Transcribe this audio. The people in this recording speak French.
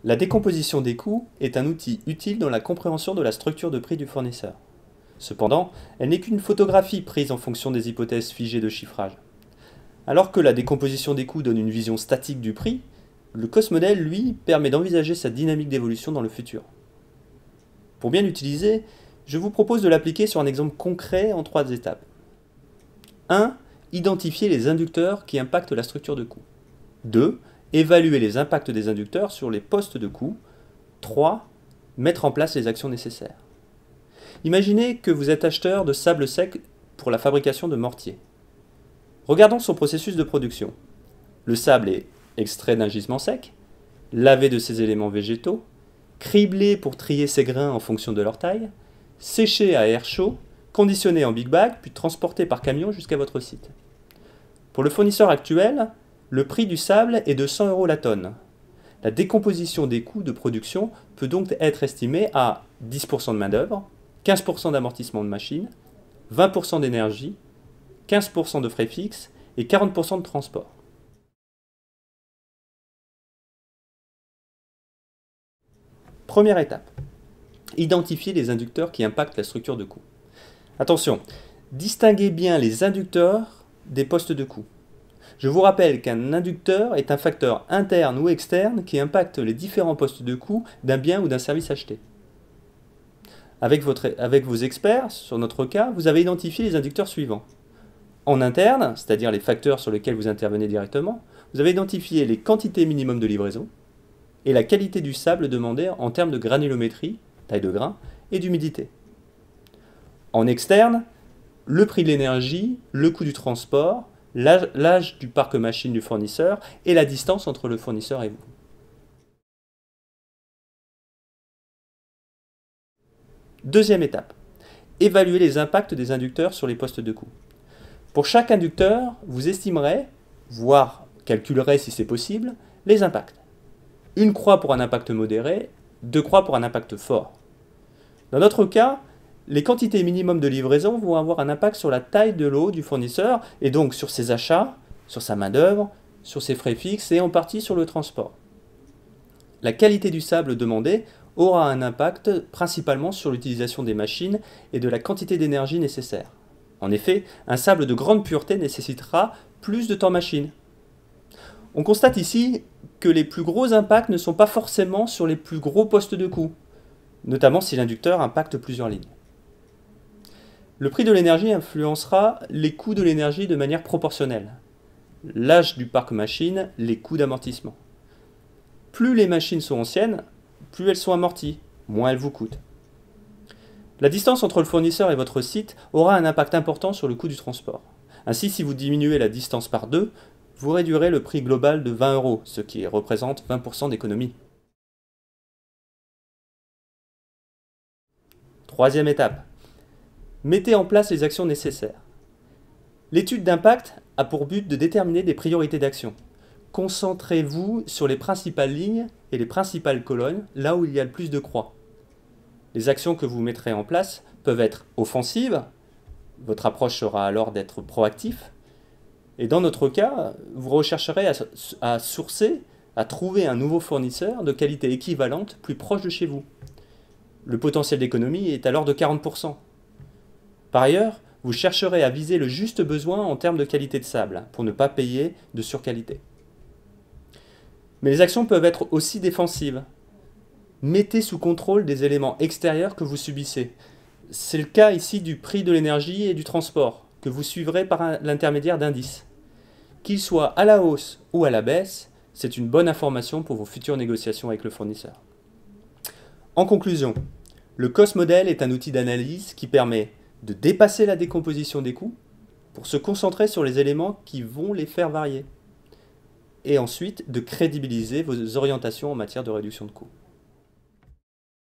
La décomposition des coûts est un outil utile dans la compréhension de la structure de prix du fournisseur. Cependant, elle n'est qu'une photographie prise en fonction des hypothèses figées de chiffrage. Alors que la décomposition des coûts donne une vision statique du prix, le cost model, lui, permet d'envisager sa dynamique d'évolution dans le futur. Pour bien l'utiliser, je vous propose de l'appliquer sur un exemple concret en 3 étapes. 1. Identifier les inducteurs qui impactent la structure de coût. 2. Évaluer les impacts des inducteurs sur les postes de coût. 3. Mettre en place les actions nécessaires. Imaginez que vous êtes acheteur de sable sec pour la fabrication de mortiers. Regardons son processus de production. Le sable est extrait d'un gisement sec, lavé de ses éléments végétaux, criblé pour trier ses grains en fonction de leur taille, séché à air chaud, conditionné en big bag, puis transporté par camion jusqu'à votre site. Pour le fournisseur actuel, le prix du sable est de 100 € la tonne. La décomposition des coûts de production peut donc être estimée à 10% de main-d'œuvre, 15% d'amortissement de machine, 20% d'énergie, 15% de frais fixes et 40% de transport. Première étape. Identifier les inducteurs qui impactent la structure de coût. Attention, distinguez bien les inducteurs des postes de coût. Je vous rappelle qu'un inducteur est un facteur interne ou externe qui impacte les différents postes de coût d'un bien ou d'un service acheté. Avec vos experts, sur notre cas, vous avez identifié les inducteurs suivants. En interne, c'est-à-dire les facteurs sur lesquels vous intervenez directement, vous avez identifié les quantités minimum de livraison et la qualité du sable demandé en termes de granulométrie, taille de grain, et d'humidité. En externe, le prix de l'énergie, le coût du transport, l'âge du parc machine du fournisseur et la distance entre le fournisseur et vous. Deuxième étape. Évaluer les impacts des inducteurs sur les postes de coût. Pour chaque inducteur, vous estimerez, voire calculerez si c'est possible, les impacts. Une croix pour un impact modéré, 2 croix pour un impact fort. Dans notre cas, les quantités minimum de livraison vont avoir un impact sur la taille de lot du fournisseur et donc sur ses achats, sur sa main-d'œuvre, sur ses frais fixes et en partie sur le transport. La qualité du sable demandé aura un impact principalement sur l'utilisation des machines et de la quantité d'énergie nécessaire. En effet, un sable de grande pureté nécessitera plus de temps machine. On constate ici que les plus gros impacts ne sont pas forcément sur les plus gros postes de coût, notamment si l'inducteur impacte plusieurs lignes. Le prix de l'énergie influencera les coûts de l'énergie de manière proportionnelle. L'âge du parc machine, les coûts d'amortissement. Plus les machines sont anciennes, plus elles sont amorties, moins elles vous coûtent. La distance entre le fournisseur et votre site aura un impact important sur le coût du transport. Ainsi, si vous diminuez la distance par 2, vous réduirez le prix global de 20 €, ce qui représente 20% d'économie. Troisième étape. Mettez en place les actions nécessaires. L'étude d'impact a pour but de déterminer des priorités d'action. Concentrez-vous sur les principales lignes et les principales colonnes, là où il y a le plus de croix. Les actions que vous mettrez en place peuvent être offensives, votre approche sera alors d'être proactif, et dans notre cas, vous rechercherez à sourcer, à trouver un nouveau fournisseur de qualité équivalente plus proche de chez vous. Le potentiel d'économie est alors de 40%. Par ailleurs, vous chercherez à viser le juste besoin en termes de qualité de sable, pour ne pas payer de surqualité. Mais les actions peuvent être aussi défensives. Mettez sous contrôle des éléments extérieurs que vous subissez. C'est le cas ici du prix de l'énergie et du transport, que vous suivrez par l'intermédiaire d'indices. Qu'ils soient à la hausse ou à la baisse, c'est une bonne information pour vos futures négociations avec le fournisseur. En conclusion, le cost model est un outil d'analyse qui permet de dépasser la décomposition des coûts pour se concentrer sur les éléments qui vont les faire varier et ensuite de crédibiliser vos orientations en matière de réduction de coûts.